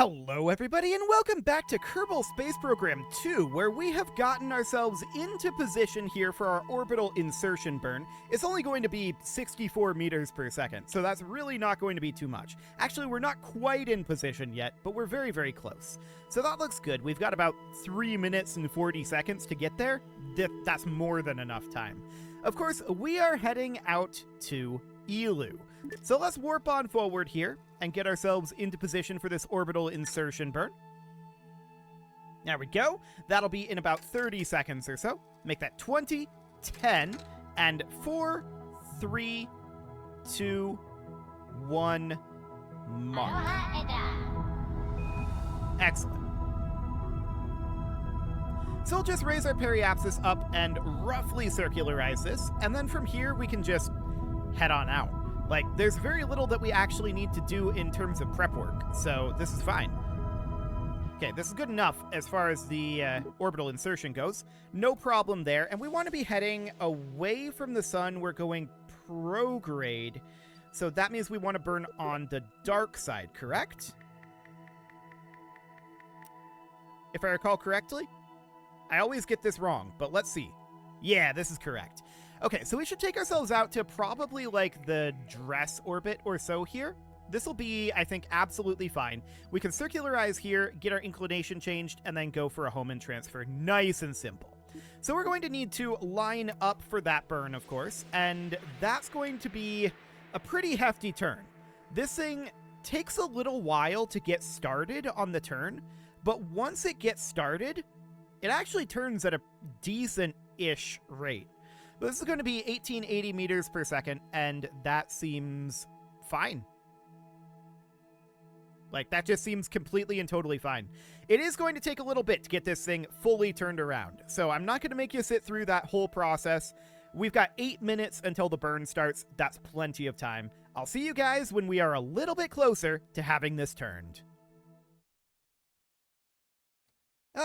Hello everybody and welcome back to Kerbal Space Program 2, where we have gotten ourselves into position here for our orbital insertion burn. It's only going to be 64 meters per second, so that's really not going to be too much. Actually, we're not quite in position yet, but we're very, very close. So that looks good. We've got about 3 minutes and 40 seconds to get there. That's more than enough time. Of course, we are heading out to Eeloo. So let's warp on forward here and get ourselves into position for this orbital insertion burn. There we go. That'll be in about 30 seconds or so. Make that 20, 10, and 4, 3, 2, 1, mark. Excellent. So we'll just raise our periapsis up and roughly circularize this, and then from here we can just head on out. Like, there's very little that we actually need to do in terms of prep work, so this is fine. Okay, this is good enough as far as the orbital insertion goes. No problem there, and we want to be heading away from the sun. We're going prograde, so that means we want to burn on the dark side, correct? If I recall correctly? I always get this wrong, but let's see. Yeah, this is correct. Okay, so we should take ourselves out to probably like the dress orbit or so here. This will be, I think, absolutely fine. We can circularize here, get our inclination changed, and then go for a home and transfer. Nice and simple. So we're going to need to line up for that burn, of course, and that's going to be a pretty hefty turn. This thing takes a little while to get started on the turn, but once it gets started, it actually turns at a decent-ish rate. But this is going to be 1880 meters per second, and that seems fine. Like, that just seems completely and totally fine. It is going to take a little bit to get this thing fully turned around, so I'm not going to make you sit through that whole process. We've got 8 minutes until the burn starts. That's plenty of time. I'll see you guys when we are a little bit closer to having this turned.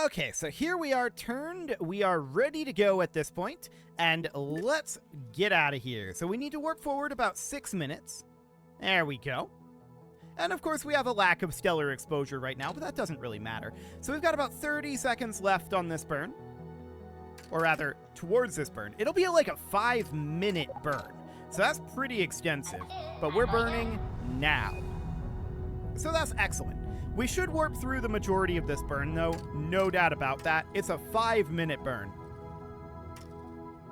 Okay, so here we are turned. We are ready to go at this point, and let's get out of here. So we need to warp forward about 6 minutes. There we go. And of course we have a lack of stellar exposure right now, but that doesn't really matter. So we've got about 30 seconds left on this burn. Or rather, towards this burn. It'll be like a 5-minute burn. So that's pretty extensive, but we're burning now. So that's excellent. We should warp through the majority of this burn, though. No doubt about that. It's a 5-minute burn.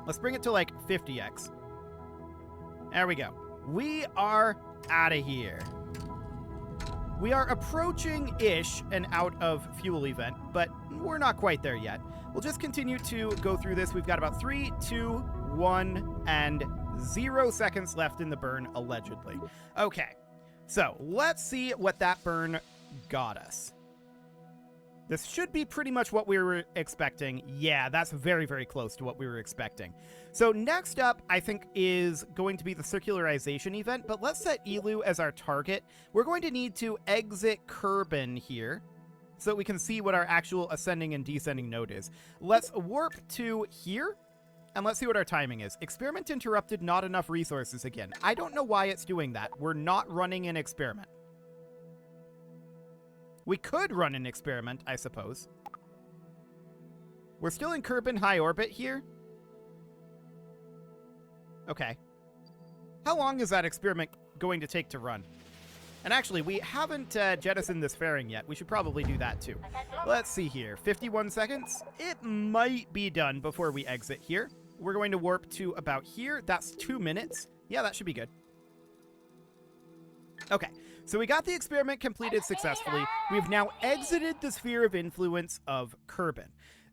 Let's bring it to like 50x. There we go. We are out of here. We are approaching-ish an out-of-fuel event, but we're not quite there yet. We'll just continue to go through this. We've got about 3, 2, 1, and 0 seconds left in the burn, allegedly. Okay, so let's see what that burn got us. This should be pretty much what we were expecting. Yeah, that's very, very close to what we were expecting. So next up, I think, is going to be the circularization event, but let's set Eeloo as our target. We're going to need to exit Kerbal here so that we can see what our actual ascending and descending node is. Let's warp to here, and let's see what our timing is. Experiment interrupted, not enough resources again. I don't know why it's doing that. We're not running an experiment. We could run an experiment, I suppose. We're still in Kerbal high orbit here. Okay. How long is that experiment going to take to run? And actually, we haven't jettisoned this fairing yet. We should probably do that too. Let's see here. 51 seconds. It might be done before we exit here. We're going to warp to about here. That's 2 minutes. Yeah, that should be good. Okay, so we got the experiment completed successfully. We've now exited the sphere of influence of Kerbal.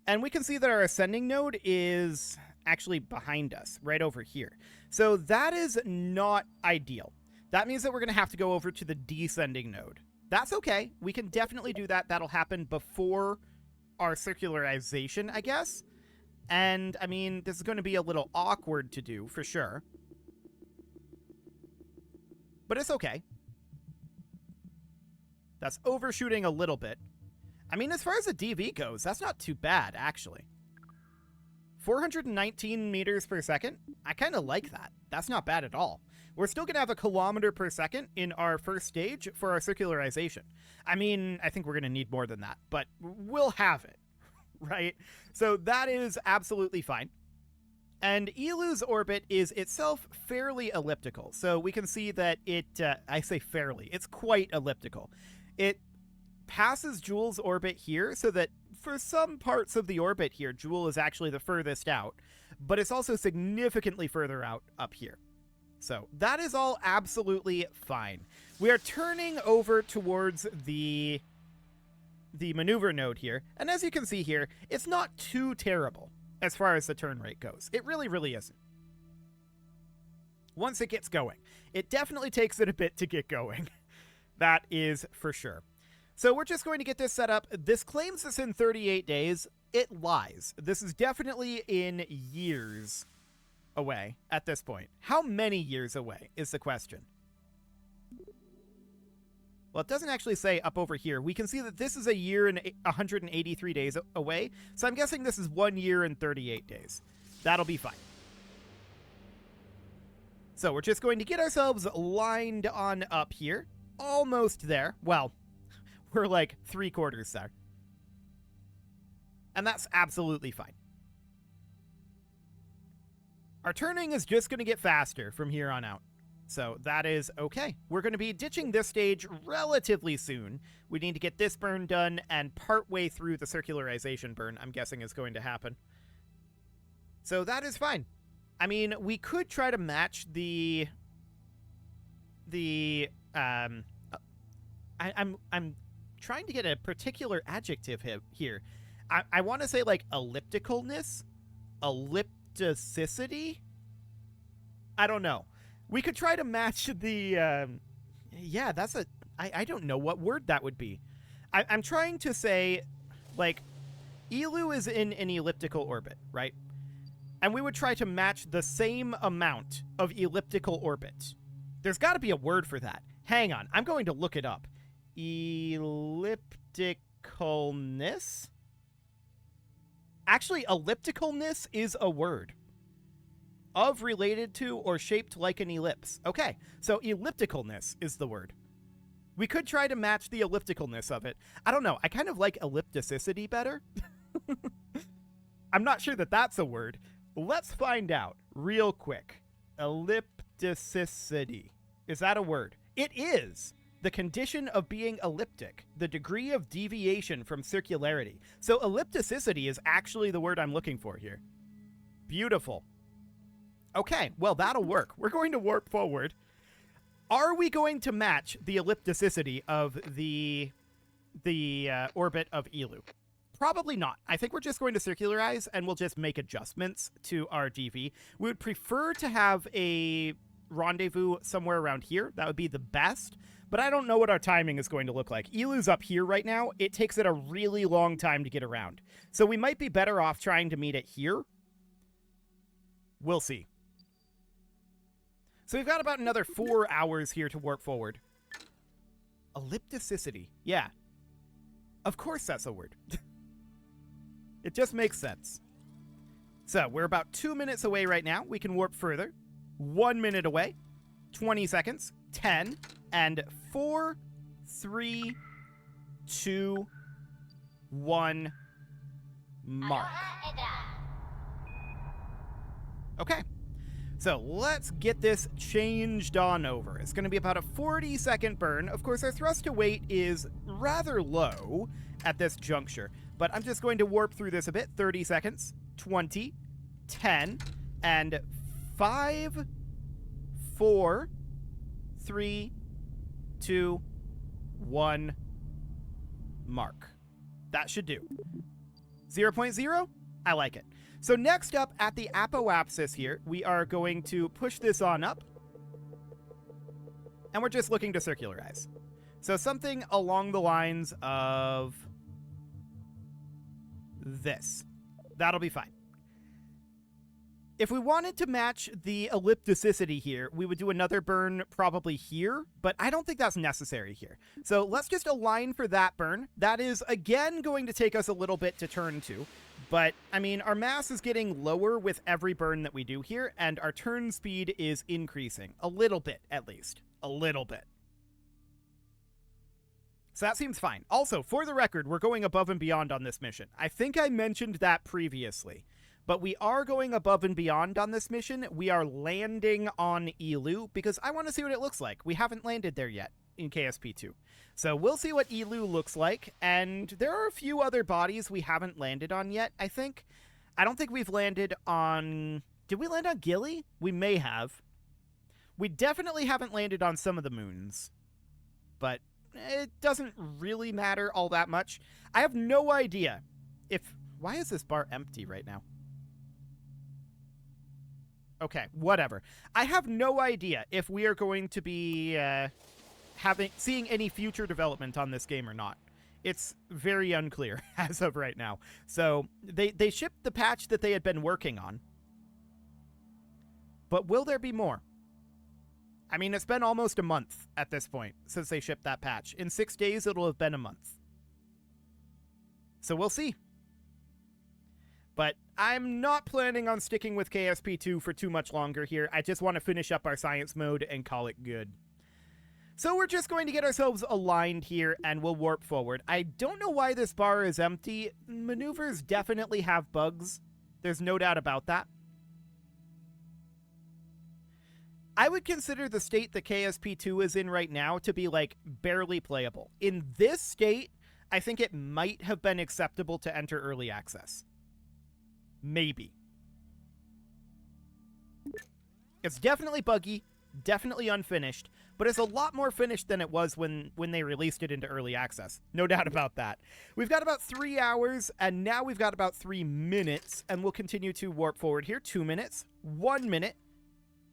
And we can see that our ascending node is actually behind us, right over here. So that is not ideal. That means that we're going to have to go over to the descending node. That's okay. We can definitely do that. That'll happen before our circularization, I guess. And, I mean, this is going to be a little awkward to do, for sure. But it's okay. That's overshooting a little bit. I mean, as far as the DV goes, that's not too bad, actually. 419 meters per second. I kind of like that. That's not bad at all. We're still going to have a kilometer per second in our first stage for our circularization. I mean, I think we're going to need more than that, but we'll have it, right? So that is absolutely fine. And Eeloo's orbit is itself fairly elliptical. So we can see that I say fairly, it's quite elliptical. It passes Joule's orbit here, so that for some parts of the orbit here, Joule is actually the furthest out, but it's also significantly further out up here. So that is all absolutely fine. We are turning over towards the maneuver node here, and as you can see here, it's not too terrible as far as the turn rate goes. It really, really isn't. Once it gets going. It definitely takes it a bit to get going. That is for sure. So we're just going to get this set up. This claims it's in 38 days. It lies. This is definitely in years away at this point. How many years away is the question? Well, it doesn't actually say up over here. We can see that this is a year and 183 days away. So I'm guessing this is 1 year and 38 days. That'll be fine. So we're just going to get ourselves lined on up here. Almost there. Well, we're like 3/4 there. And that's absolutely fine. Our turning is just going to get faster from here on out. So that is okay. We're going to be ditching this stage relatively soon. We need to get this burn done, and partway through the circularization burn, I'm guessing, is going to happen. So that is fine. I mean, we could try to match I'm trying to get a particular adjective here. I want to say like ellipticalness, ellipticity. I don't know. We could try to match the, yeah, that's I don't know what word that would be. I'm trying to say, like, Eeloo is in an elliptical orbit, right? And we would try to match the same amount of elliptical orbit. There's got to be a word for that. Hang on, I'm going to look it up. Ellipticalness? Actually, ellipticalness is a word. Of, related to, or shaped like an ellipse. Okay, so ellipticalness is the word. We could try to match the ellipticalness of it. I don't know, I kind of like ellipticity better. I'm not sure that that's a word. Let's find out real quick. Ellipticity. Is that a word? It is. The condition of being elliptic, the degree of deviation from circularity. So ellipticity is actually the word I'm looking for here. Beautiful. Okay, well, that'll work. We're going to warp forward. Are we going to match the ellipticity of the orbit of Eeloo? Probably not. I think we're just going to circularize, and we'll just make adjustments to our DV. We would prefer to have a rendezvous somewhere around here. That would be the best, but I don't know what our timing is going to look like. Eeloo's up here right now. It takes it a really long time to get around. So we might be better off trying to meet it here. We'll see. So we've got about another 4 hours here to warp forward. Ellipticity. Yeah. Of course that's a word. It just makes sense. So we're about 2 minutes away right now. We can warp further. 1 minute away. 20 seconds. 10. And 4, 3, 2, 1. Mark. Okay. So let's get this changed on over. It's going to be about a 40-second burn. Of course, our thrust to weight is rather low at this juncture, but I'm just going to warp through this a bit. 30 seconds, 20, 10, and 5, 4, 3, 2, 1, mark. That should do. 0.0? I like it. So next up at the apoapsis here, we are going to push this on up. And we're just looking to circularize. So something along the lines of this. That'll be fine. If we wanted to match the ellipticity here, we would do another burn probably here, but I don't think that's necessary here. So let's just align for that burn. That is, again, going to take us a little bit to turn to, But, I mean, our mass is getting lower with every burn that we do here, and our turn speed is increasing. A little bit, at least. A little bit. So that seems fine. Also, for the record, we're going above and beyond on this mission. I think I mentioned that previously. But we are going above and beyond on this mission. We are landing on Eeloo, because I want to see what it looks like. We haven't landed there yet in KSP2. So we'll see what Eeloo looks like, and there are a few other bodies we haven't landed on yet, I think. I don't think we've landed on... Did we land on Gilly? We may have. We definitely haven't landed on some of the moons. But it doesn't really matter all that much. I have no idea if... Why is this bar empty right now? Okay, whatever. I have no idea if we are going to be... seeing any future development on this game or not. It's very unclear as of right now. So they shipped the patch that they had been working on. But will there be more? I mean, it's been almost a month at this point since they shipped that patch. In 6 days, it'll have been a month. So we'll see. But I'm not planning on sticking with KSP2 for too much longer here. I just want to finish up our science mode and call it good. So we're just going to get ourselves aligned here, and we'll warp forward. I don't know why this bar is empty. Maneuvers definitely have bugs. There's no doubt about that. I would consider the state that KSP2 is in right now to be, like, barely playable. In this state, I think it might have been acceptable to enter early access. Maybe. It's definitely buggy, definitely unfinished, but it's a lot more finished than it was when they released it into early access. No doubt about that. We've got about 3 hours, and now we've got about 3 minutes, and we'll continue to warp forward here. 2 minutes, 1 minute,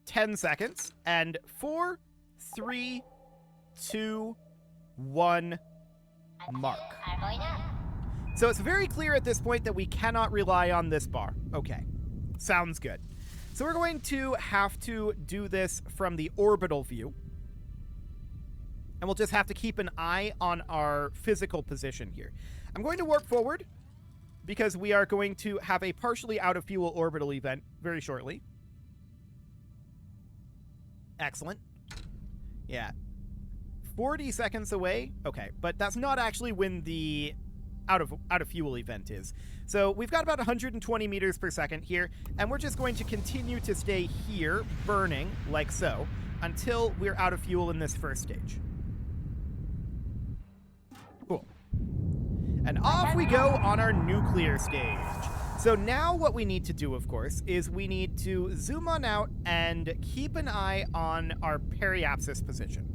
10 seconds, and 4, 3, 2, 1, mark. So it's very clear at this point that we cannot rely on this bar. Okay, sounds good. So we're going to have to do this from the orbital view. And we'll just have to keep an eye on our physical position here. I'm going to warp forward because we are going to have a partially out of fuel orbital event very shortly. Excellent. Yeah. 40 seconds away. Okay, but that's not actually when the out of fuel event is. So we've got about 120 meters per second here, and we're just going to continue to stay here, burning, like so, until we're out of fuel in this first stage. Cool. And off we go on our nuclear stage. So now what we need to do, of course, is we need to zoom on out and keep an eye on our periapsis position.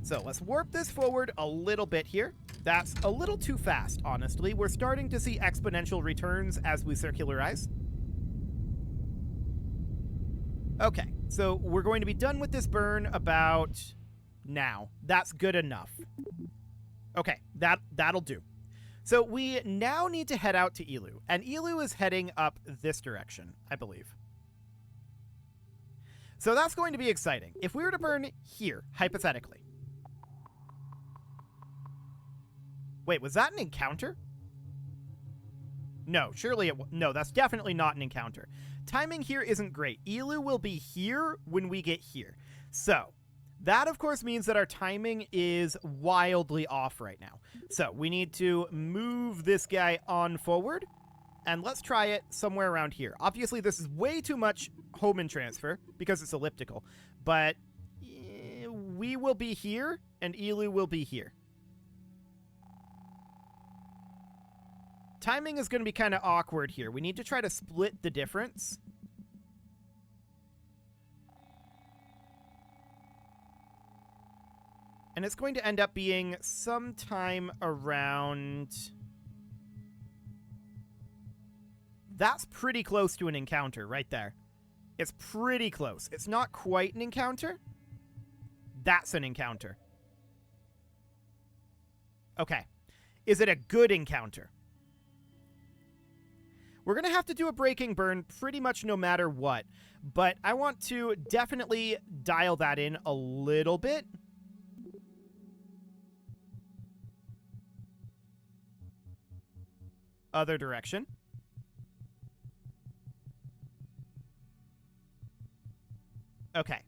So let's warp this forward a little bit here. That's a little too fast, honestly. We're starting to see exponential returns as we circularize. Okay, so we're going to be done with this burn about now. That's good enough. Okay, that'll do. So we now need to head out to Eeloo, and Eeloo is heading up this direction, I believe. So that's going to be exciting. If we were to burn here, hypothetically. Wait, was that an encounter? No, surely no, that's definitely not an encounter. Timing here isn't great. Eeloo will be here when we get here. So that, of course, means that our timing is wildly off right now. So we need to move this guy on forward, and let's try it somewhere around here. Obviously, this is way too much Hohmann transfer because it's elliptical, but we will be here, and Eeloo will be here. Timing is going to be kind of awkward here. We need to try to split the difference. And it's going to end up being sometime around... That's pretty close to an encounter right there. It's pretty close. It's not quite an encounter. That's an encounter. Okay. Is it a good encounter? We're going to have to do a braking burn pretty much no matter what, but I want to definitely dial that in a little bit. Other direction. Okay.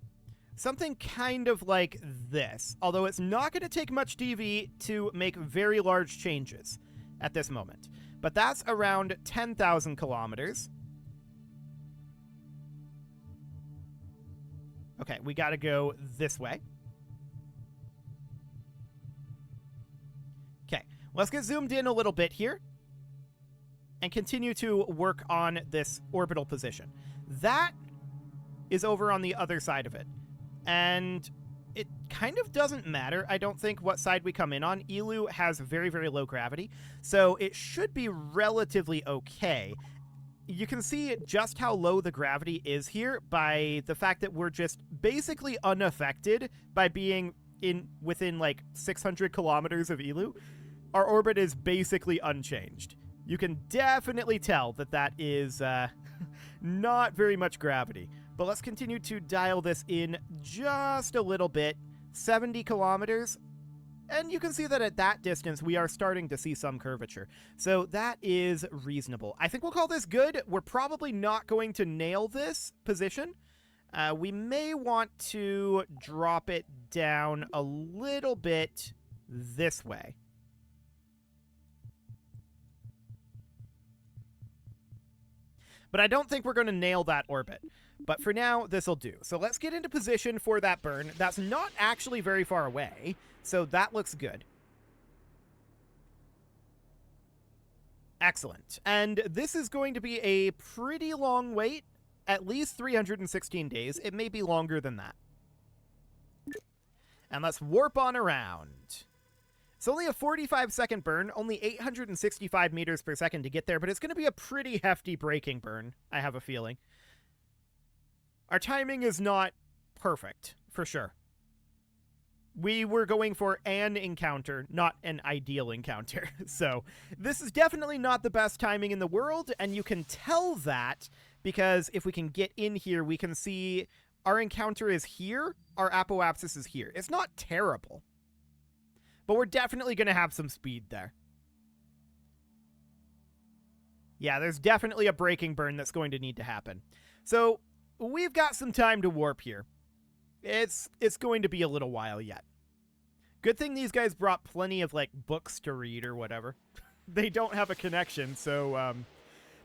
Something kind of like this, although it's not going to take much DV to make very large changes at this moment. But that's around 10,000 kilometers. Okay, we got to go this way. Okay, let's get zoomed in a little bit here and continue to work on this orbital position. That is over on the other side of it. And it kind of doesn't matter, I don't think, what side we come in on. Eeloo has very, very low gravity, so it should be relatively okay. You can see just how low the gravity is here by the fact that we're just basically unaffected by being within like 600 kilometers of Eeloo. Our orbit is basically unchanged. You can definitely tell that that is not very much gravity. But let's continue to dial this in just a little bit. 70 kilometers. And you can see that at that distance, we are starting to see some curvature. So that is reasonable. I think we'll call this good. We're probably not going to nail this position. We may want to drop it down a little bit this way. But I don't think we're going to nail that orbit. But for now, this'll do. So let's get into position for that burn. That's not actually very far away, so that looks good. Excellent. And this is going to be a pretty long wait, at least 316 days. It may be longer than that. And let's warp on around. It's only a 45-second burn, only 865 meters per second to get there, but it's going to be a pretty hefty braking burn, I have a feeling. Our timing is not perfect, for sure. We were going for an encounter, not an ideal encounter. So this is definitely not the best timing in the world, and you can tell that because if we can get in here, we can see our encounter is here, our apoapsis is here. It's not terrible, but we're definitely going to have some speed there. Yeah, there's definitely a braking burn that's going to need to happen. So we've got some time to warp here. It's going to be a little while yet. Good thing these guys brought plenty of, like, books to read or whatever. They don't have a connection, so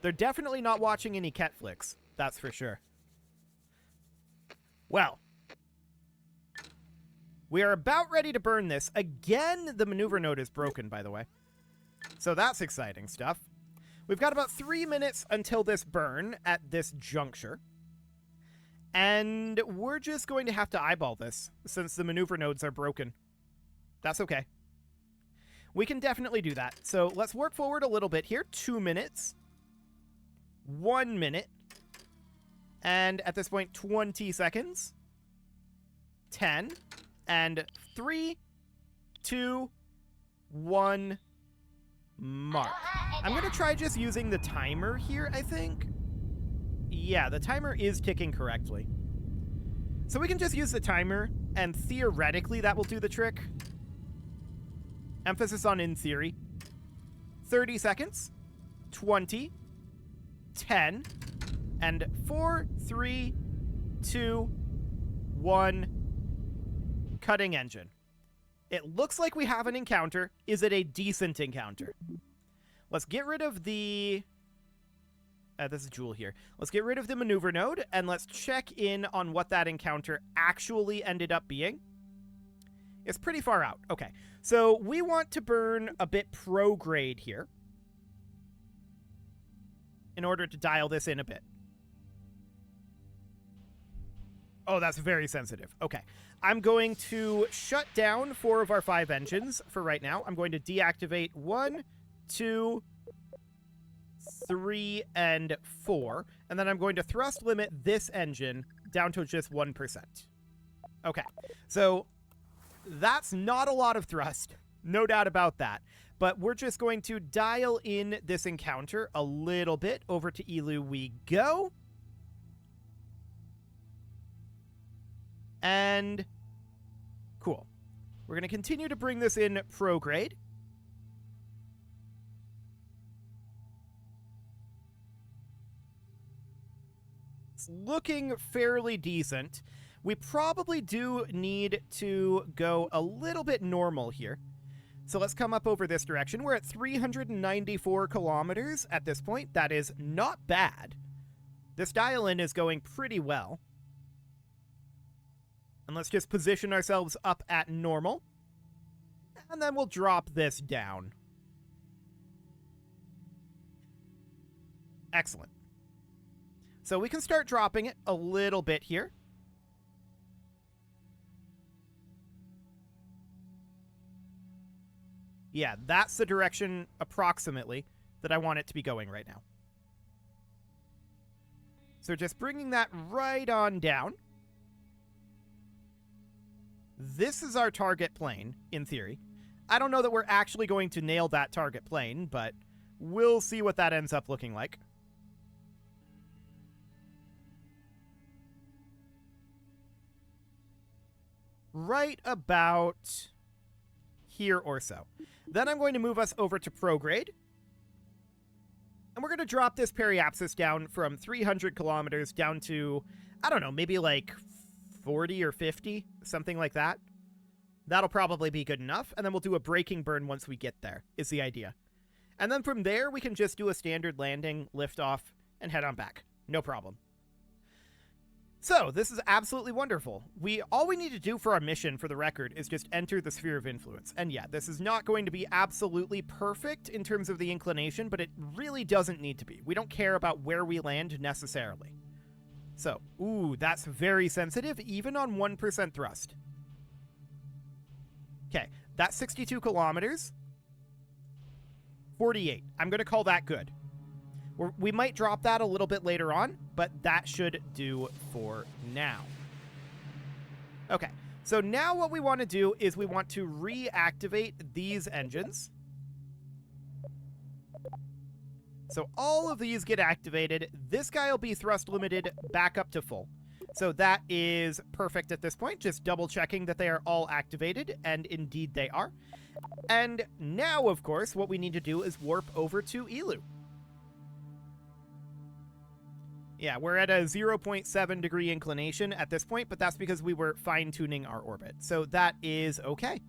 they're definitely not watching any cat flicks. That's for sure. Well, we are about ready to burn this. Again, the maneuver node is broken, by the way. So that's exciting stuff. We've got about 3 minutes until this burn at this juncture. And we're just going to have to eyeball this, since the maneuver nodes are broken. That's okay. We can definitely do that. So let's work forward a little bit here. 2 minutes. 1 minute. And at this point, 20 seconds. 10. And 3, 2, 1, mark. I'm going to try just using the timer here, I think. Yeah, the timer is ticking correctly. So we can just use the timer, and theoretically that will do the trick. Emphasis on in theory. 30 seconds. 20. 10. And 4, 3, 2, 1. Cutting engine. It looks like we have an encounter. Is it a decent encounter? Let's get rid of the... this is Jewel here. Let's get rid of the maneuver node, and let's check in on what that encounter actually ended up being. It's pretty far out. Okay, so we want to burn a bit prograde here in order to dial this in a bit. Oh, that's very sensitive. Okay, I'm going to shut down 4 of our 5 engines for right now. I'm going to deactivate 1, 2, 3, and 4, and then I'm going to thrust limit this engine down to just 1%. Okay, so that's not a lot of thrust, no doubt about that, but we're just going to dial in this encounter a little bit. Over to Eeloo we go. And cool. We're going to continue to bring this in prograde. it's looking fairly decent. We probably do need to go a little bit normal here. So let's come up over this direction. We're at 394 kilometers at this point. That is not bad. This dial-in is going pretty well. And let's just position ourselves up at normal. And then we'll drop this down. Excellent. So we can start dropping it a little bit here. Yeah, that's the direction, approximately, that I want it to be going right now. So just bringing that right on down. This is our target plane, in theory. I don't know that we're actually going to nail that target plane, but we'll see what that ends up looking like. Right about here or so. Then I'm going to move us over to prograde. And we're going to drop this periapsis down from 300 kilometers down to, I don't know, maybe like 40 or 50, something like that. That'll probably be good enough. And then we'll do a braking burn once we get there, is the idea. And then from there, we can just do a standard landing, lift off, and head on back. No problem. So, this is absolutely wonderful. All we need to do for our mission, for the record, is just enter the sphere of influence. And yeah, this is not going to be absolutely perfect in terms of the inclination, but it really doesn't need to be. We don't care about where we land necessarily. So, ooh, that's very sensitive, even on 1% thrust. Okay, that's 62 kilometers. 48. I'm going to call that good. We might drop that a little bit later on, but that should do for now. Okay, so now what we want to do is we want to reactivate these engines. So all of these get activated. This guy will be thrust limited back up to full. So that is perfect at this point, just double checking that they are all activated, and indeed they are. And now, of course, what we need to do is warp over to Eeloo. Yeah, we're at a 0.7 degree inclination at this point, but that's because we were fine-tuning our orbit. So that is okay.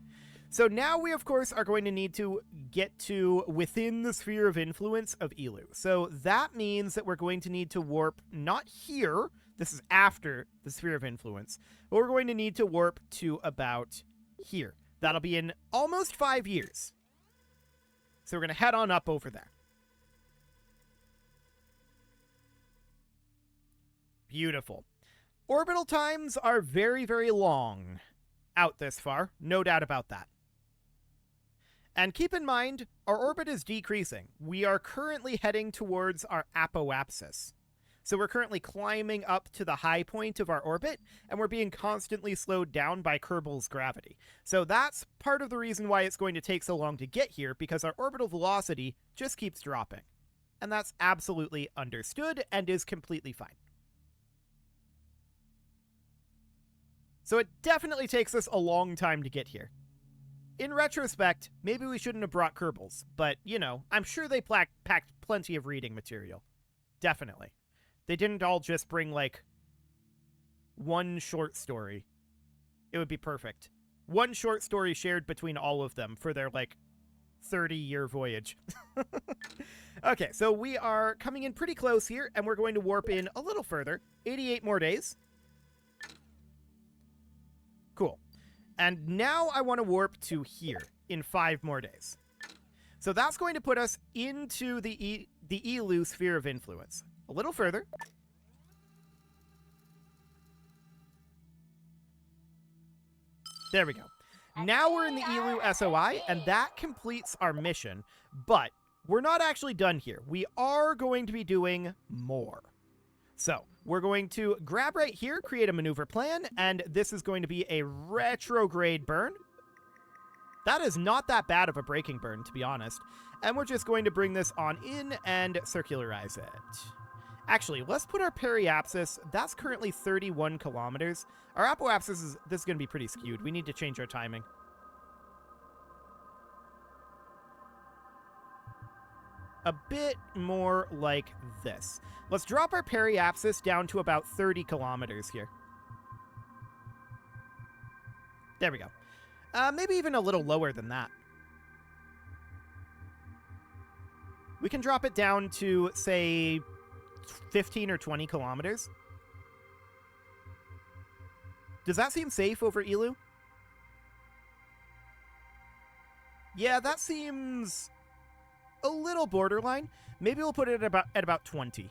So now we, of course, are going to need to get to within the sphere of influence of Eeloo. So that means that we're going to need to warp not here. This is after the sphere of influence. But we're going to need to warp to about here. That'll be in almost 5 years. So we're going to head on up over there. Beautiful. Orbital times are very, very long out this far. No doubt about that. And keep in mind, our orbit is decreasing. We are currently heading towards our apoapsis. So we're currently climbing up to the high point of our orbit, and we're being constantly slowed down by Kerbal's gravity. So that's part of the reason why it's going to take so long to get here, because our orbital velocity just keeps dropping. And that's absolutely understood and is completely fine. So it definitely takes us a long time to get here. In retrospect, maybe we shouldn't have brought Kerbals, but, you know, I'm sure they packed plenty of reading material. Definitely. They didn't all just bring, like, one short story. It would be perfect. One short story shared between all of them for their, like, 30-year voyage. Okay, so we are coming in pretty close here, and we're going to warp in a little further. 88 more days. Cool. And now I want to warp to here in 5 more days. So that's going to put us into the Eeloo sphere of influence. A little further. There we go. Now we're in the Eeloo SOI, and that completes our mission. But we're not actually done here. We are going to be doing more. So, we're going to grab right here, create a maneuver plan, and this is going to be a retrograde burn. That is not that bad of a braking burn, to be honest. And we're just going to bring this on in and circularize it. Actually, let's put our periapsis. That's currently 31 kilometers. Our apoapsis this is going to be pretty skewed. We need to change our timing. a bit more like this. Let's drop our periapsis down to about 30 kilometers here. There we go. Maybe even a little lower than that. We can drop it down to, say, 15 or 20 kilometers. Does that seem safe over Eeloo? Yeah, that seems a little borderline. Maybe we'll put it at about 20.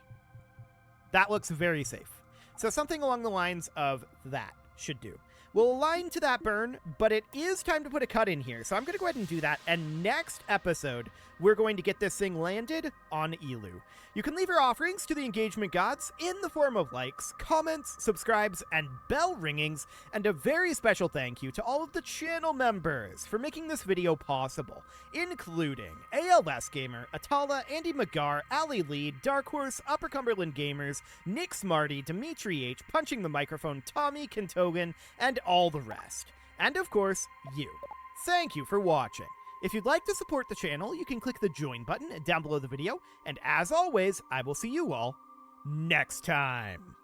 That looks very safe. So something along the lines of that should do. We'll align to that burn, but it is time to put a cut in here. So I'm going to go ahead and do that. And next episode, we're going to get this thing landed on Eeloo. You can leave your offerings to the engagement gods in the form of likes, comments, subscribes, and bell ringings. And a very special thank you to all of the channel members for making this video possible, including ALS Gamer, Atala, Andy McGar, Ali Lee, Dark Horse, Upper Cumberland Gamers, Nick Smarty, Dimitri H, Punching the Microphone, Tommy Kintogan, and all the rest. And of course, you. Thank you for watching. If you'd like to support the channel, you can click the join button down below the video, and as always, I will see you all next time.